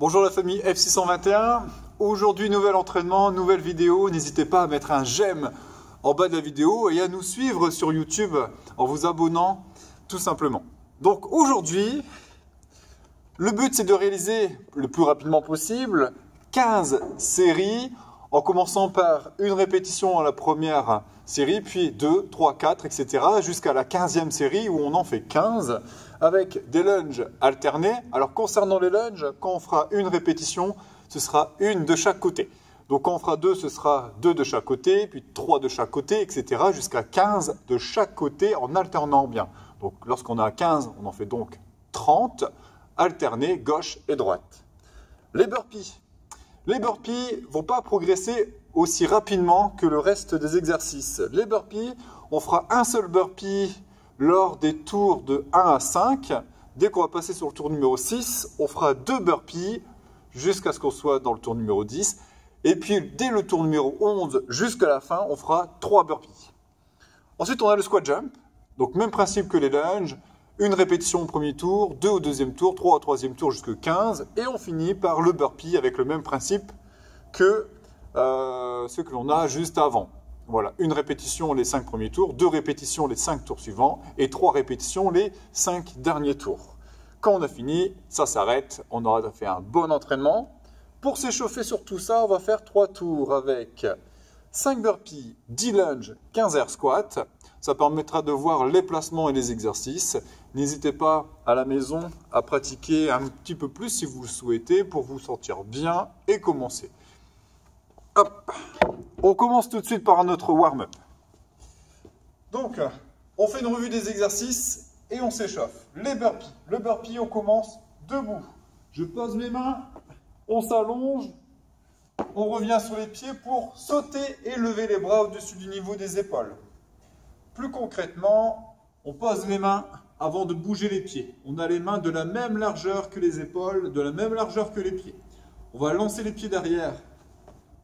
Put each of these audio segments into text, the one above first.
Bonjour la famille F621, aujourd'hui nouvel entraînement, nouvelle vidéo, n'hésitez pas à mettre un j'aime en bas de la vidéo et à nous suivre sur YouTube en vous abonnant tout simplement. Donc aujourd'hui, le but c'est de réaliser le plus rapidement possible 15 séries en commençant par une répétition à la première série, puis 2, 3, 4, etc. jusqu'à la 15e série où on en fait 15 avec des lunges alternés. Alors concernant les lunges, quand on fera une répétition, ce sera une de chaque côté. Donc quand on fera 2, ce sera 2 de chaque côté, puis 3 de chaque côté, etc. jusqu'à 15 de chaque côté en alternant bien. Donc lorsqu'on a 15, on en fait donc 30, alternés gauche et droite. Les burpees. Les burpees ne vont pas progresser aussi rapidement que le reste des exercices. Les burpees, on fera un seul burpee lors des tours de 1 à 5. Dès qu'on va passer sur le tour numéro 6, on fera 2 burpees jusqu'à ce qu'on soit dans le tour numéro 10. Et puis, dès le tour numéro 11 jusqu'à la fin, on fera 3 burpees. Ensuite, on a le squat jump. Donc, même principe que les lunges. Une répétition au premier tour, 2 au deuxième tour, 3 au troisième tour jusqu'à 15. Et on finit par le burpee avec le même principe que ce que l'on a juste avant. Voilà, une répétition les 5 premiers tours, 2 répétitions les 5 tours suivants et 3 répétitions les 5 derniers tours. Quand on a fini, ça s'arrête, on aura fait un bon entraînement. Pour s'échauffer sur tout ça, on va faire 3 tours avec 5 burpees, 10 lunges, 15 air squats. Ça permettra de voir les placements et les exercices. N'hésitez pas à la maison à pratiquer un petit peu plus si vous le souhaitez pour vous sentir bien et commencer. Hop. On commence tout de suite par notre warm-up. Donc, on fait une revue des exercices et on s'échauffe. Les burpees. Le burpee, on commence debout. Je pose mes mains, on s'allonge, on revient sur les pieds pour sauter et lever les bras au-dessus du niveau des épaules. Plus concrètement, on pose les mains avant de bouger les pieds. On a les mains de la même largeur que les épaules, de la même largeur que les pieds. On va lancer les pieds derrière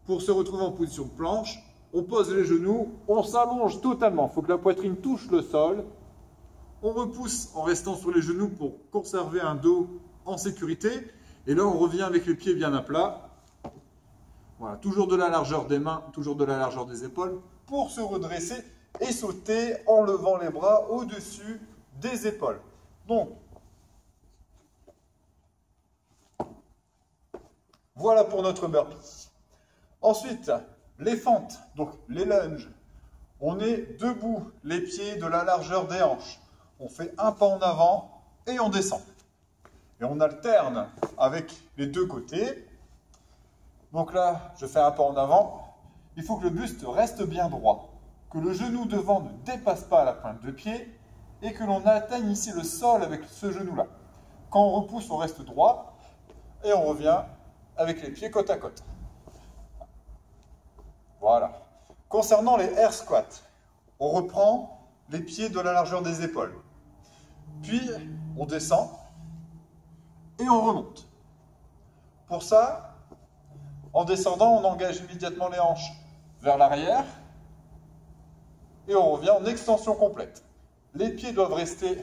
pour se retrouver en position de planche. On pose les genoux, on s'allonge totalement. Il faut que la poitrine touche le sol. On repousse en restant sur les genoux pour conserver un dos en sécurité. Et là, on revient avec les pieds bien à plat. Voilà, toujours de la largeur des mains, toujours de la largeur des épaules pour se redresser et sauter en levant les bras au-dessus des épaules. Donc, voilà pour notre burpee. Ensuite, les fentes, donc les lunges. On est debout, les pieds de la largeur des hanches. On fait un pas en avant et on descend. Et on alterne avec les deux côtés. Donc là, je fais un pas en avant. Il faut que le buste reste bien droit. Que le genou devant ne dépasse pas la pointe de pied et que l'on atteigne ici le sol avec ce genou-là. Quand on repousse, on reste droit et on revient avec les pieds côte à côte. Voilà. Concernant les air squats, on reprend les pieds de la largeur des épaules. Puis, on descend et on remonte. Pour ça, en descendant, on engage immédiatement les hanches vers l'arrière. Et on revient en extension complète. Les pieds doivent rester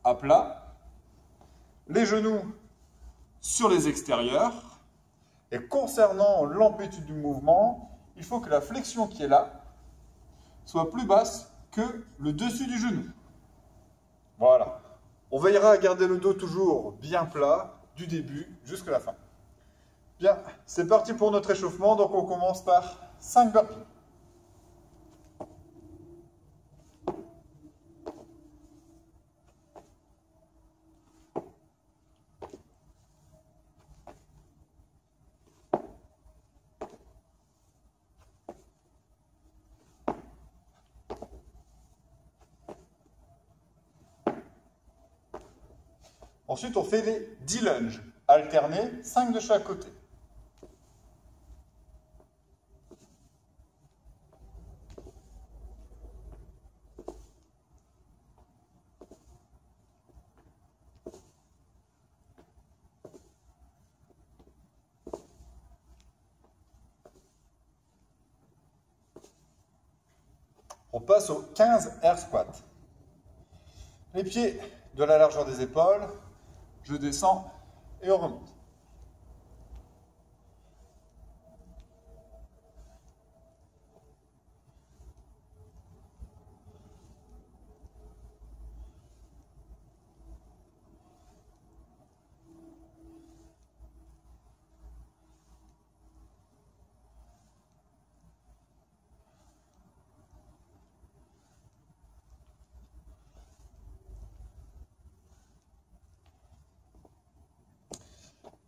à plat, les genoux sur les extérieurs. Et concernant l'amplitude du mouvement, il faut que la flexion qui est là soit plus basse que le dessus du genou. Voilà. On veillera à garder le dos toujours bien plat du début jusqu'à la fin. Bien, c'est parti pour notre échauffement. Donc on commence par 5 burpees. Ensuite, on fait les 10 lunges, alternés, 5 de chaque côté. On passe aux 15 air squats. Les pieds de la largeur des épaules, je descends et on remonte.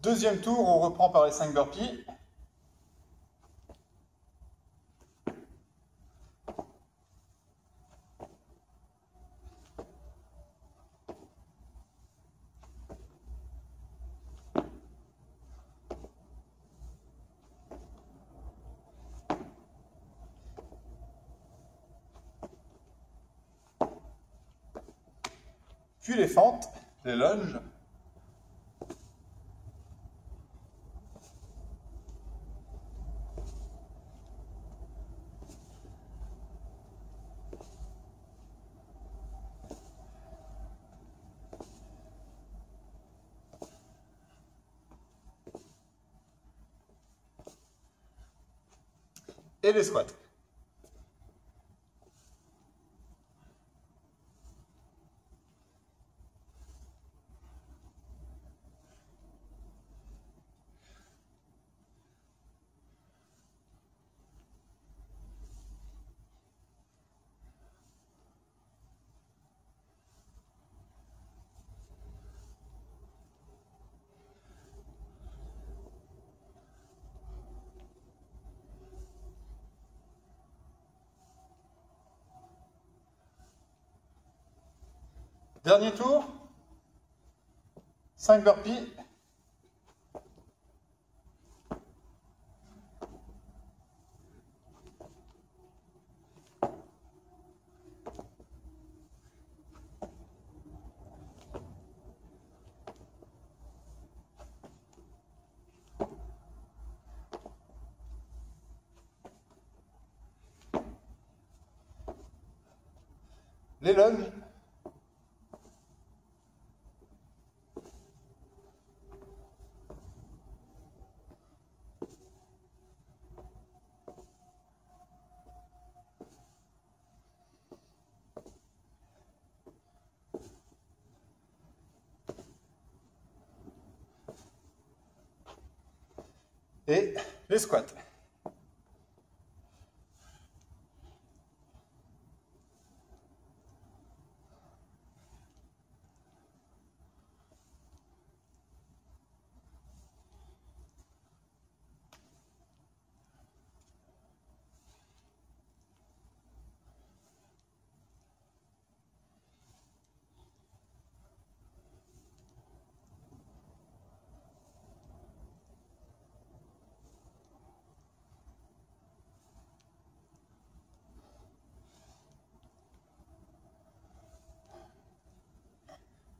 Deuxième tour, on reprend par les 5 burpees. Puis les fentes, les lunges. Et les squats. Dernier tour, 5 burpees. Les lunges. Et les squats.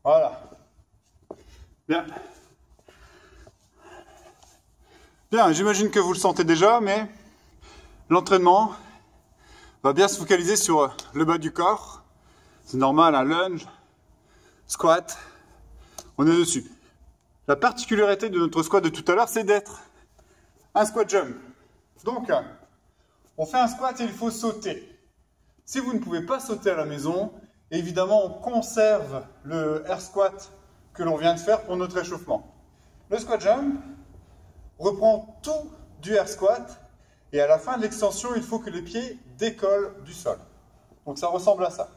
Voilà. Bien. Bien, j'imagine que vous le sentez déjà, mais l'entraînement va bien se focaliser sur le bas du corps. C'est normal, un lunge, squat, on est dessus. La particularité de notre squat de tout à l'heure, c'est d'être un squat jump. Donc, on fait un squat et il faut sauter. Si vous ne pouvez pas sauter à la maison, évidemment, on conserve le air squat que l'on vient de faire pour notre échauffement. Le squat jump reprend tout du air squat et à la fin de l'extension, il faut que les pieds décollent du sol. Donc ça ressemble à ça.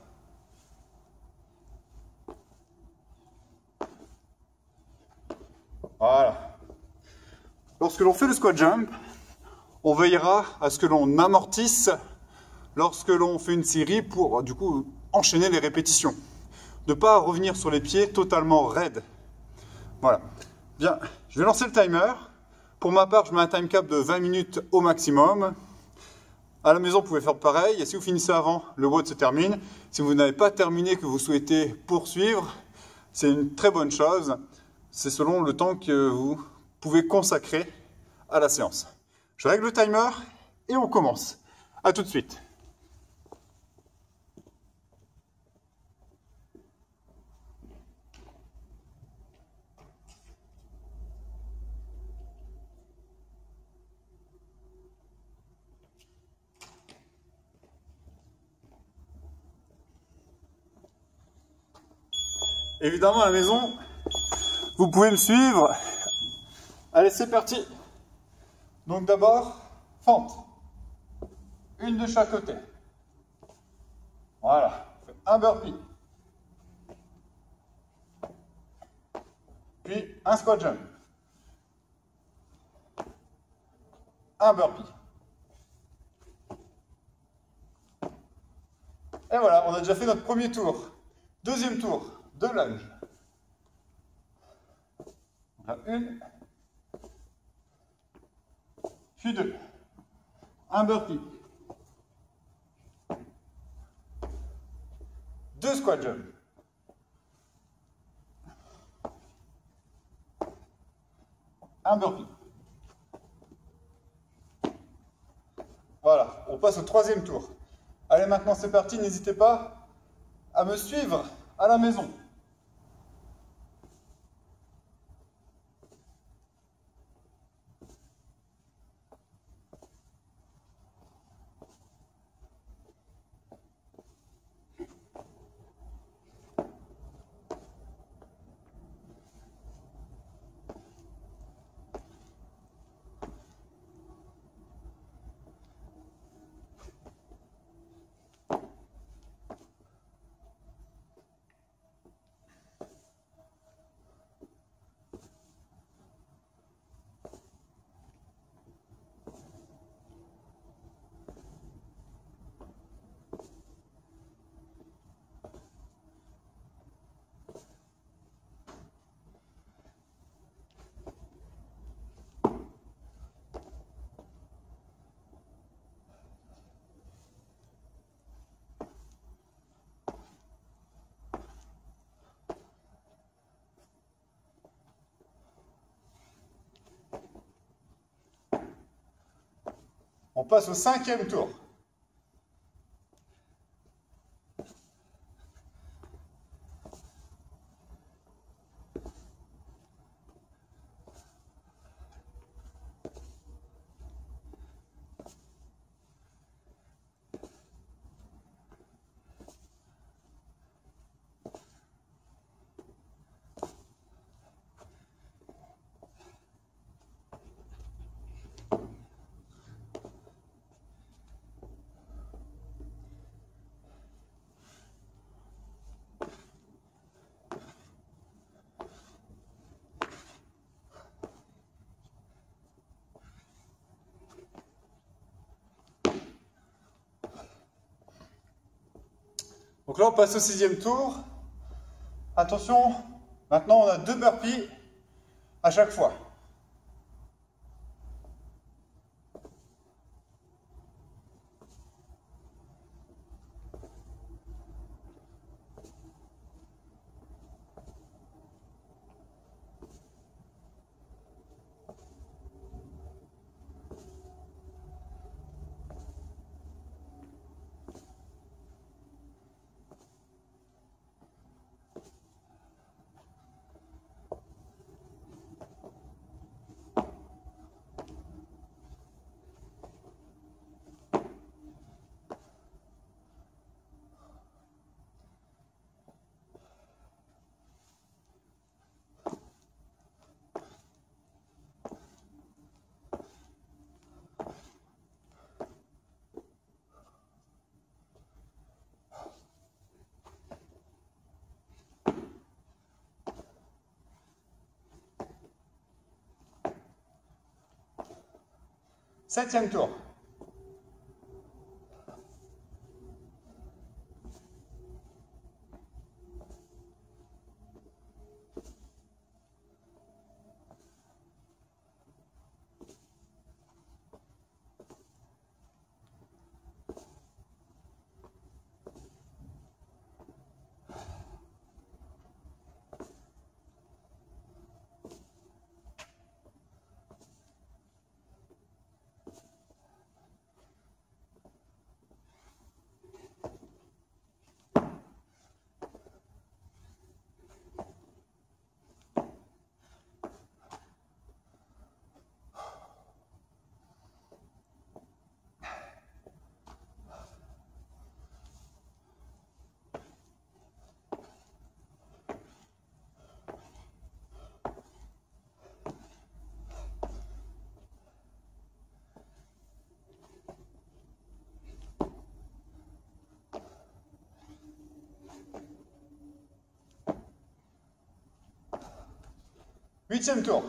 Voilà. Lorsque l'on fait le squat jump, on veillera à ce que l'on amortisse lorsque l'on fait une série pour du coup enchaîner les répétitions. De ne pas revenir sur les pieds totalement raides. Voilà. Bien, je vais lancer le timer. Pour ma part, je mets un time cap de 20 minutes au maximum. À la maison, vous pouvez faire pareil. Et si vous finissez avant, le WOD se termine. Si vous n'avez pas terminé, que vous souhaitez poursuivre, c'est une très bonne chose. C'est selon le temps que vous pouvez consacrer à la séance. Je règle le timer et on commence. A tout de suite. Évidemment, à la maison, vous pouvez me suivre. Allez, c'est parti. Donc d'abord, fente. Une de chaque côté. Voilà. Un burpee. Puis un squat jump. un burpee. Et voilà, on a déjà fait notre premier tour. Deuxième tour, 2 lunges. Là, 1, puis 2. Un burpee. 2 squat jumps. Un burpee. Voilà, on passe au troisième tour. Allez, maintenant c'est parti, n'hésitez pas à me suivre à la maison. On passe au cinquième tour. Donc là, on passe au sixième tour. Attention, maintenant on a 2 burpees à chaque fois. Septième tour. Huitième tour.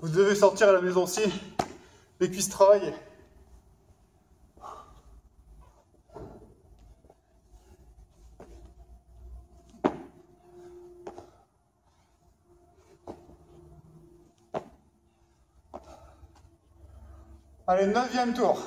Vous devez sortir à la maison aussi les cuisses travaillées. Allez, 9e tour.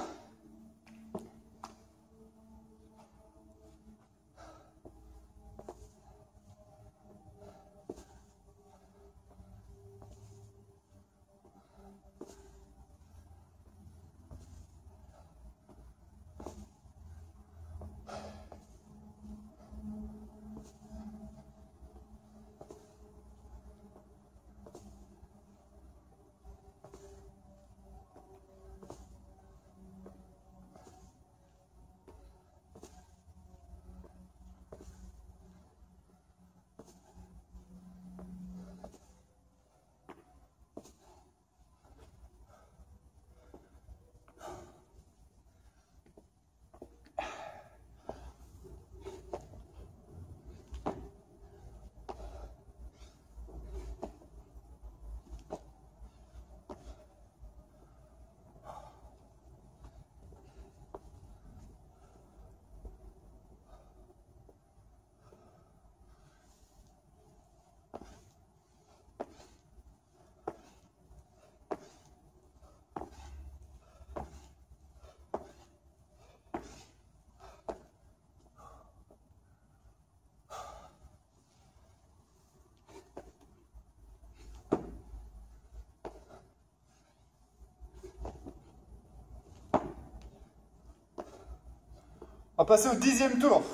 On va passer au 10e tour.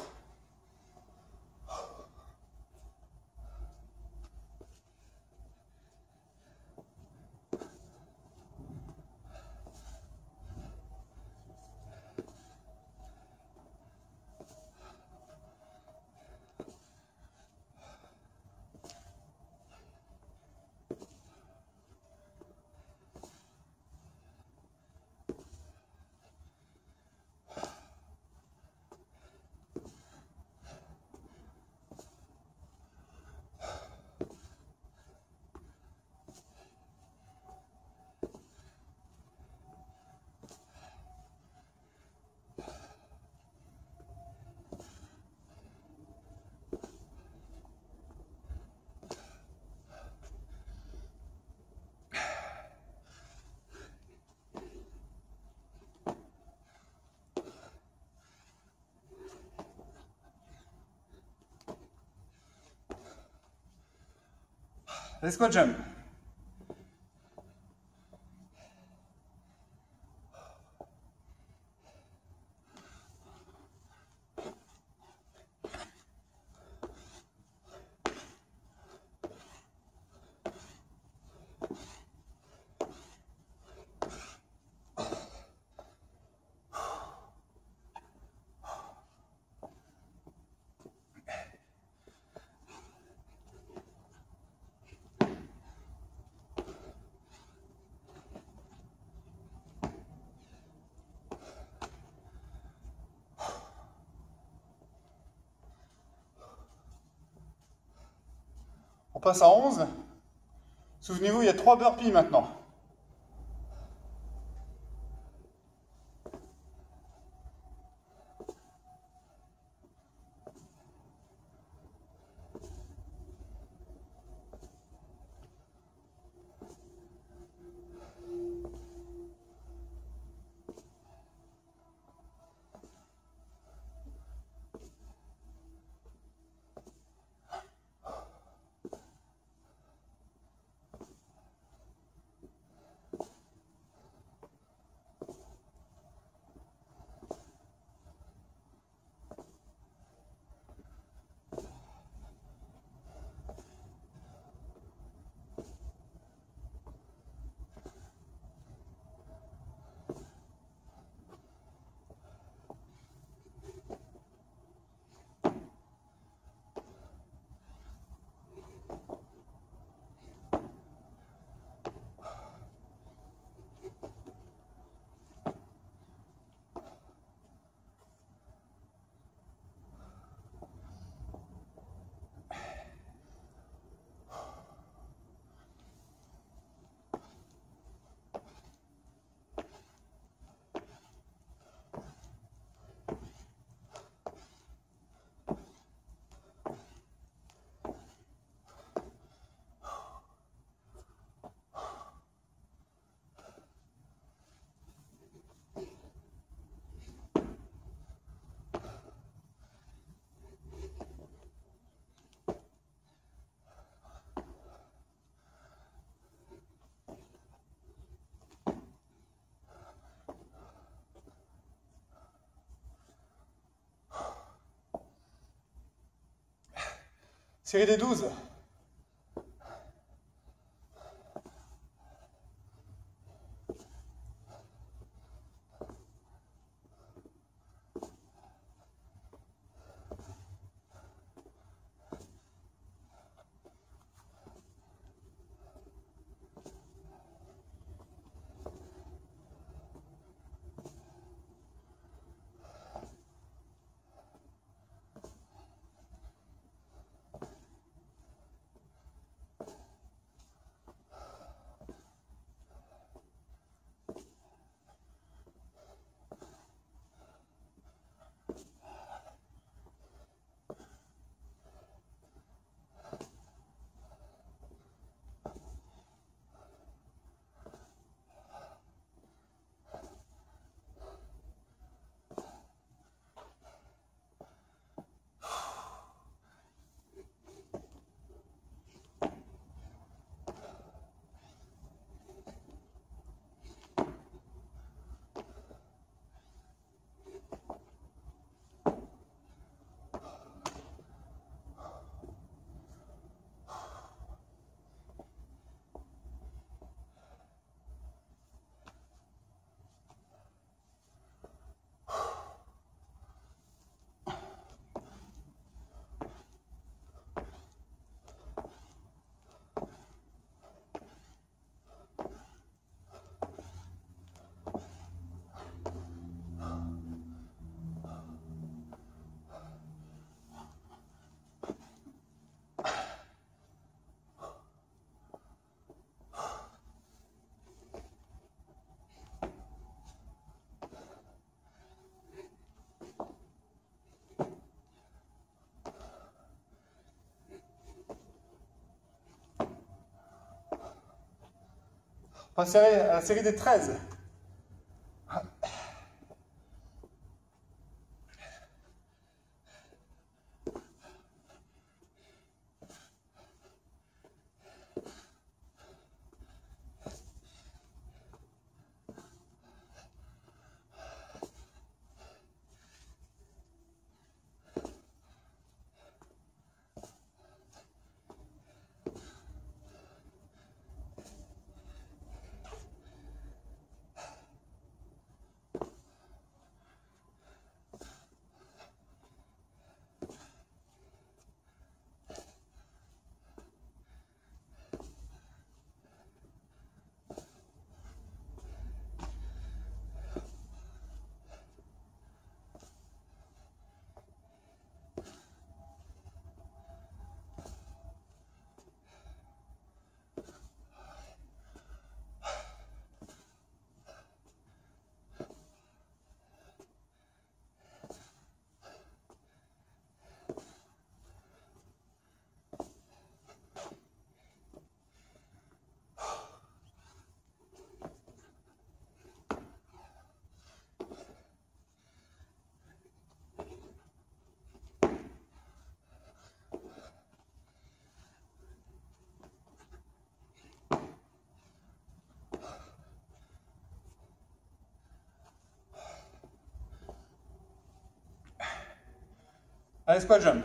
Les squat jump. On passe à 11. Souvenez-vous, il y a 3 burpees maintenant. Série des 12. On passe à la série des 13. Allez, squat jump.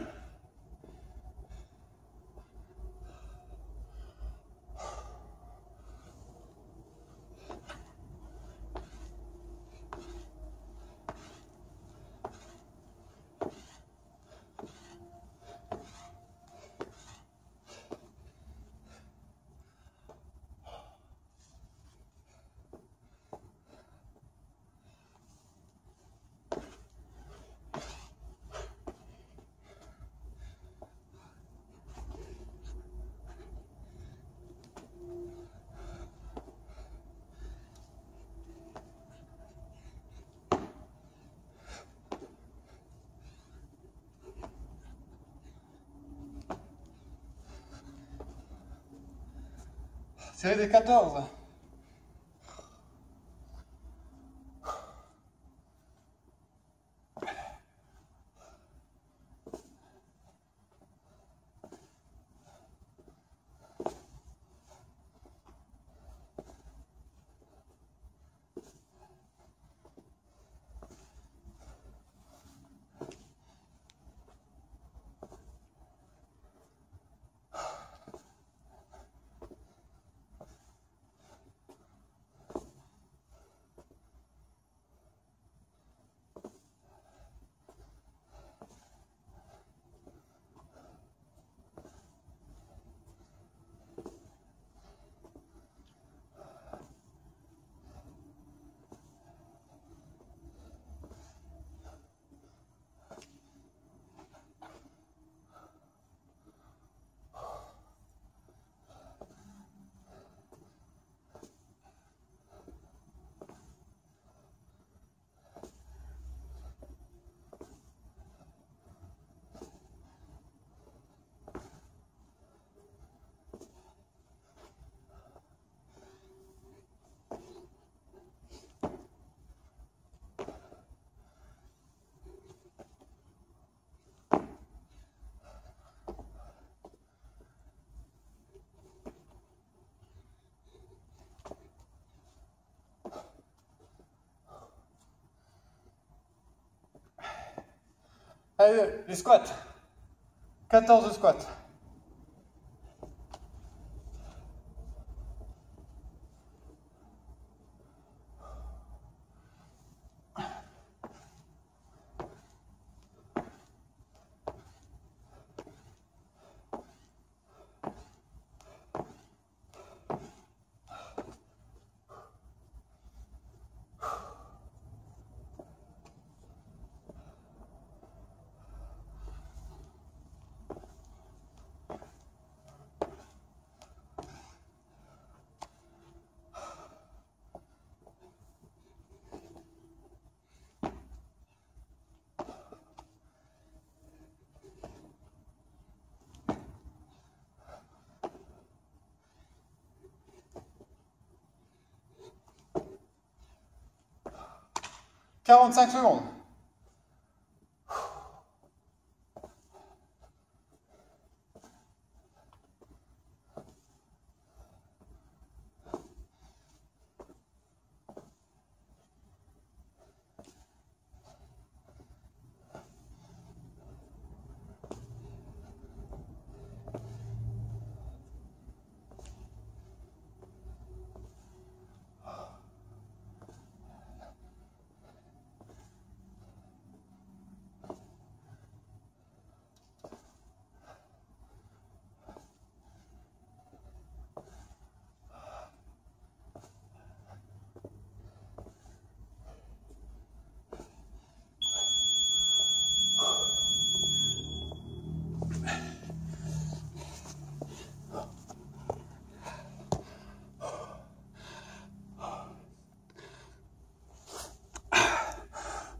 Série des 14. Allez, les squats. 14 de squats. « 45 secondes.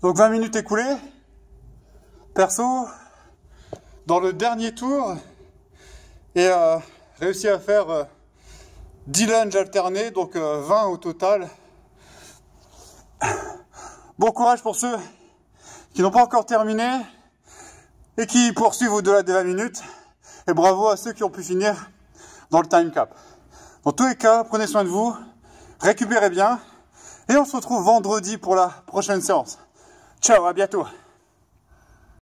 Donc 20 minutes écoulées. Perso, dans le dernier tour, et réussi à faire 10 lunges alternés, donc 20 au total. Bon courage pour ceux qui n'ont pas encore terminé et qui poursuivent au-delà des 20 minutes. Et bravo à ceux qui ont pu finir dans le time cap. Dans tous les cas, prenez soin de vous, récupérez bien et on se retrouve vendredi pour la prochaine séance. Ciao, à bientôt.